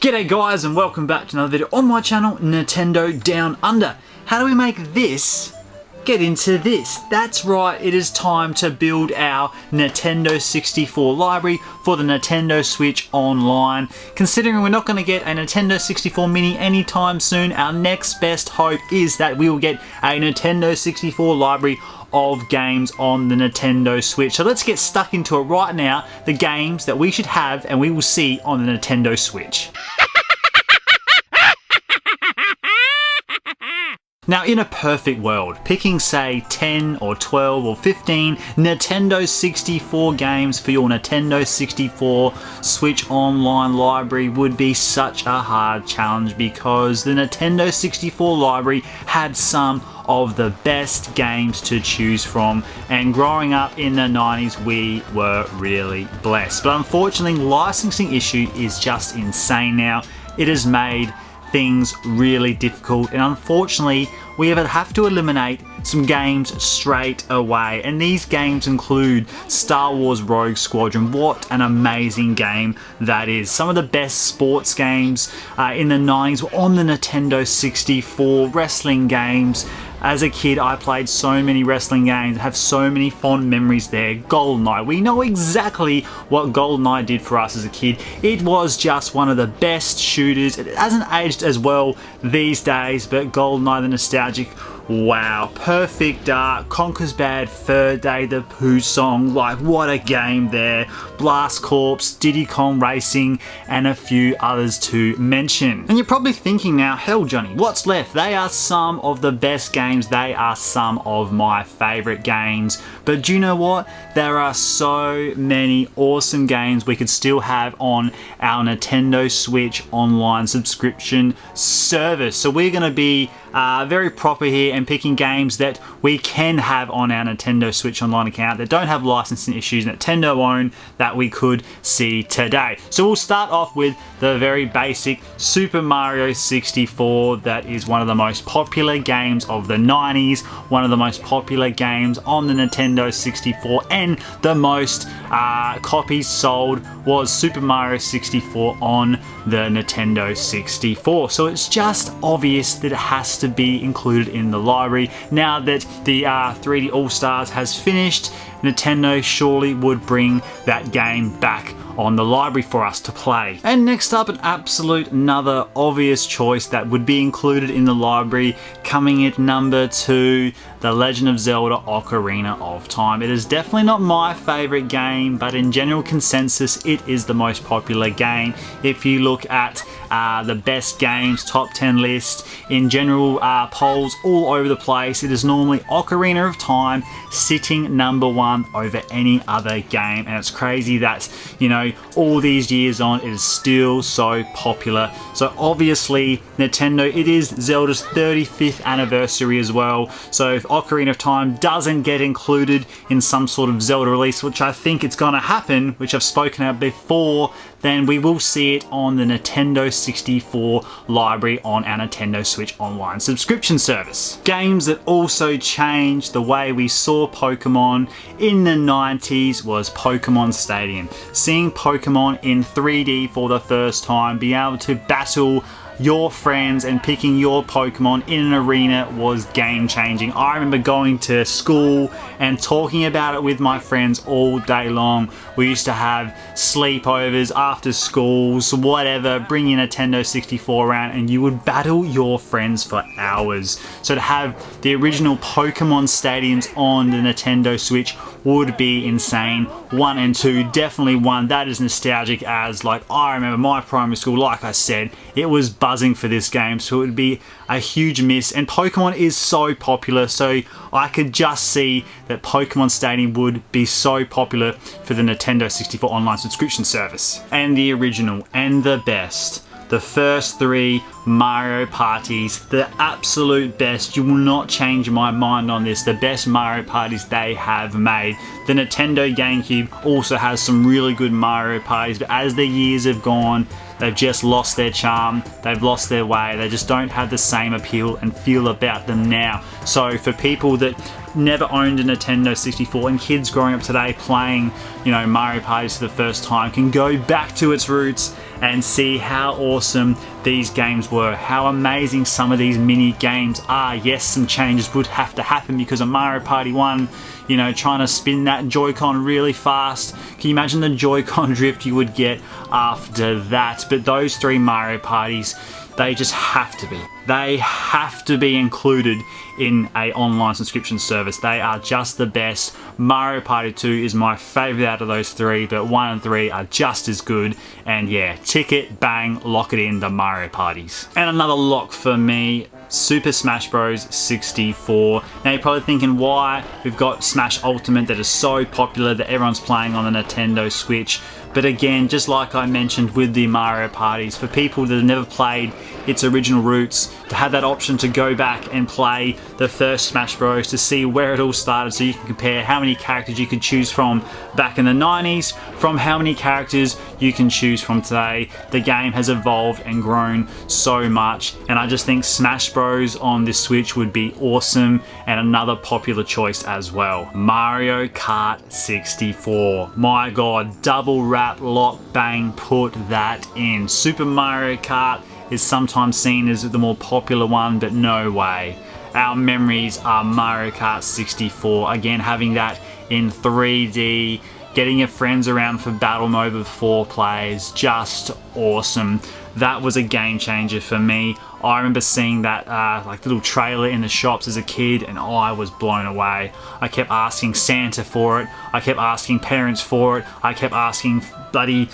G'day guys and welcome back to another video on my channel, Nintendo Down Under. How do we make this get into this? That's right, it is time to build our Nintendo 64 library for the Nintendo Switch Online. Considering we're not going to get a Nintendo 64 Mini anytime soon, our next best hope is that we will get a Nintendo 64 library of games on the Nintendo Switch. So let's get stuck into it right now, the games that we should have and we will see on the Nintendo Switch. Now, in a perfect world, picking say 10 or 12 or 15 Nintendo 64 games for your Nintendo 64 Switch Online library would be such a hard challenge because the Nintendo 64 library had some of the best games to choose from, and growing up in the 90s we were really blessed. But unfortunately, licensing issue is just insane now. It has made things really difficult, and unfortunately we have to eliminate some games straight away, and these games include Star Wars Rogue Squadron. What an amazing game that is. Some of the best sports games in the 90s were on the Nintendo 64. Wrestling games. As a kid, I played so many wrestling games, have so many fond memories there. GoldenEye, we know exactly what GoldenEye did for us as a kid. It was just one of the best shooters. It hasn't aged as well these days, but GoldenEye, the nostalgic, wow. Perfect Dark, Conker's Bad Fur Day, the Pooh song, like what a game there. Blast Corps, Diddy Kong Racing, and a few others to mention. And you're probably thinking now, hell Johnny, what's left? They are some of the best games, they are some of my favourite games. But do you know what? There are so many awesome games we could still have on our Nintendo Switch Online subscription service. So we're going to be very proper here and picking games that we can have on our Nintendo Switch Online account that don't have licensing issues, Nintendo own, that we could see today. So we'll start off with the very basic Super Mario 64. That is one of the most popular games of the 90s, one of the most popular games on the Nintendo 64, and the most copies sold was Super Mario 64 on the Nintendo 64. So it's just obvious that it has to be included in the library. Now that the 3D All-Stars has finished, Nintendo surely would bring that game back on the library for us to play. And next up, an absolute another obvious choice that would be included in the library, coming at number 2, The Legend of Zelda Ocarina of Time. It is definitely not my favourite game, but in general consensus it is the most popular game. If you look at the best games top 10 list, in general polls all over the place, it is normally Ocarina of Time sitting number 1 over any other game, and it's crazy that, you know, all these years on it is still so popular. So obviously Nintendo, it is Zelda's 35th anniversary as well, so if Ocarina of Time doesn't get included in some sort of Zelda release, which I think it's gonna happen, which I've spoken about before, then we will see it on the Nintendo 64 library on our Nintendo Switch Online subscription service. Games that also changed the way we saw Pokemon in the 90s was Pokemon Stadium. Seeing Pokemon in 3D for the first time, being able to battle your friends and picking your Pokemon in an arena was game changing. I remember going to school and talking about it with my friends all day long. We used to have sleepovers after schools, whatever, bring your Nintendo 64 around and you would battle your friends for hours. So to have the original Pokemon stadiums on the Nintendo Switch would be insane. 1 and 2, definitely 1. That is nostalgic, as like I remember my primary school, like I said, it was buzzing for this game, so it would be a huge miss. And Pokemon is so popular, so I could just see that Pokemon Stadium would be so popular for the Nintendo 64 online subscription service. And the original and the best, the first 3 Mario parties, the absolute best. You will not change my mind on this. The best Mario parties they have made. The Nintendo GameCube also has some really good Mario parties, but as the years have gone, they've just lost their charm, they've lost their way, they just don't have the same appeal and feel about them now. So for people that never owned a Nintendo 64 and kids growing up today playing, you know, Mario parties for the first time can go back to its roots and see how awesome these games were, how amazing some of these mini games are. Yes, some changes would have to happen because of Mario Party 1, you know, trying to spin that Joy-Con really fast. Can you imagine the Joy-Con drift you would get after that? But those 3 Mario Parties, they just have to be. They have to be included in a online subscription service. They are just the best. Mario Party 2 is my favorite out of those 3, but 1 and 3 are just as good. And yeah, tick it, bang, lock it in, the Mario Parties. And another lock for me, Super Smash Bros. 64. Now you're probably thinking why we've got Smash Ultimate that is so popular that everyone's playing on the Nintendo Switch. But again, just like I mentioned with the Mario Parties, for people that have never played its original roots, to have that option to go back and play the first Smash Bros. To see where it all started, so you can compare how many characters you could choose from back in the 90s from how many characters you can choose from today. The game has evolved and grown so much, and I just think Smash Bros. On this Switch would be awesome, and another popular choice as well. Mario Kart 64. My god, double wrap, lock, bang, put that in. Super Mario Kart is sometimes seen as the more popular one, but no way. Our memories are Mario Kart 64. Again, having that in 3D, getting your friends around for battle mode with 4 players, just awesome. That was a game changer for me. I remember seeing that like little trailer in the shops as a kid, and I was blown away. I kept asking Santa for it. I kept asking parents for it. I kept asking bloody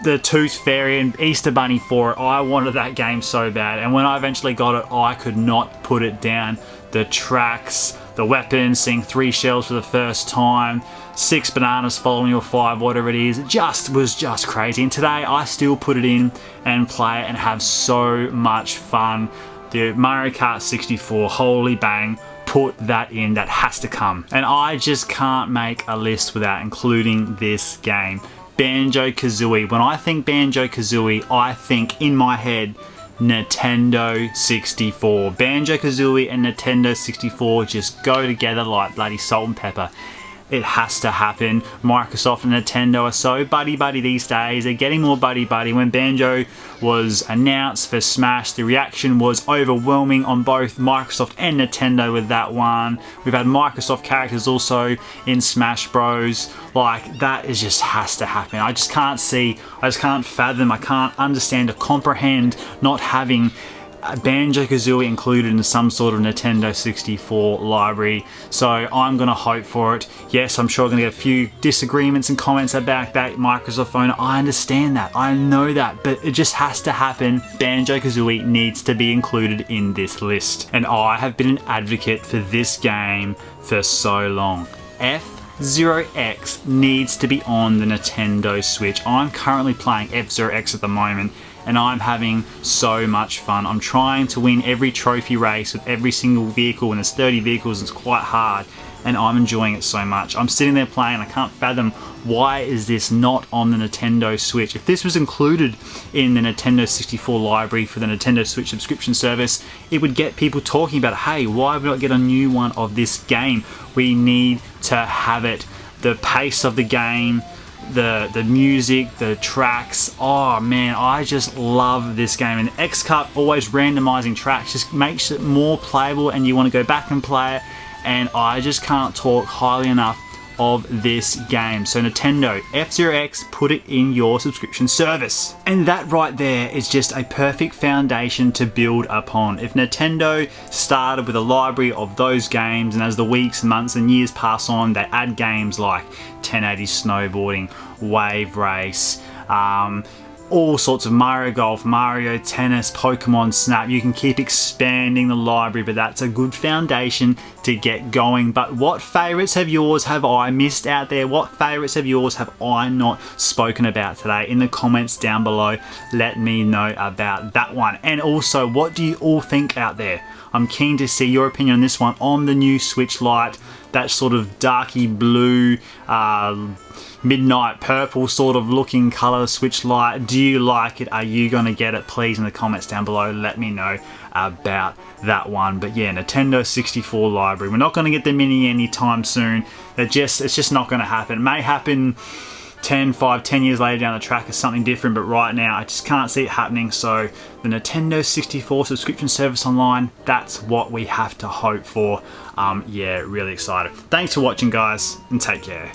the Tooth Fairy and Easter Bunny for it. I wanted that game so bad, and when I eventually got it, I could not put it down. The tracks, the weapons, seeing 3 shells for the first time, 6 bananas following your 5, whatever it is, it was just crazy. And today I still put it in and play it and have so much fun. The Mario Kart 64, holy bang, put that in, that has to come. And I just can't make a list without including this game. Banjo Kazooie. When I think Banjo Kazooie, I think in my head Nintendo 64. Banjo Kazooie and Nintendo 64 just go together like bloody salt and pepper. It has to happen. Microsoft and Nintendo are so buddy-buddy these days. They're getting more buddy-buddy. When Banjo was announced for Smash, the reaction was overwhelming on both Microsoft and Nintendo with that one. We've had Microsoft characters also in Smash Bros. Like, that is just has to happen. I just can't fathom, I can't understand or comprehend not having Banjo Kazooie included in some sort of Nintendo 64 library. So I'm gonna hope for it. Yes, I'm sure I'm gonna get a few disagreements and comments about that Microsoft owner. I understand that, I know that, but it just has to happen. Banjo Kazooie needs to be included in this list, and I have been an advocate for this game for so long. F-Zero X needs to be on the Nintendo Switch. I'm currently playing F-Zero X at the moment, and I'm having so much fun. I'm trying to win every trophy race with every single vehicle, and there's 30 vehicles, and it's quite hard, and I'm enjoying it so much. I'm sitting there playing, I can't fathom why is this not on the Nintendo Switch. If this was included in the Nintendo 64 library for the Nintendo Switch subscription service, it would get people talking about, hey, why would we not get a new one of this game? We need to have it. The pace of the game, the music, the tracks, oh man, I just love this game. And X-Cup always randomizing tracks just makes it more playable, and you want to go back and play it, and I just can't talk highly enough of this game. So Nintendo, F-Zero X, put it in your subscription service. And that right there is just a perfect foundation to build upon. If Nintendo started with a library of those games, and as the weeks, months and years pass on, they add games like 1080 snowboarding, Wave Race, all sorts of Mario Golf, Mario Tennis, Pokemon Snap. You can keep expanding the library, but that's a good foundation to get going. But what favorites of yours have I missed out there? What favorites of yours have I not spoken about today? In the comments down below, let me know about that one. And also, what do you all think out there? I'm keen to see your opinion on this one, on the new Switch Lite, that sort of darky blue, midnight purple sort of looking color Switch Lite. Do you like it? Are you gonna get it? Please, in the comments down below, let me know about that one. But yeah, Nintendo 64 library, we're not gonna get the mini anytime soon. It's just not gonna happen. It may happen 10 years later down the track is something different, but right now I just can't see it happening. So the Nintendo 64 subscription service online, that's what we have to hope for. Yeah, really excited. Thanks for watching, guys, and take care.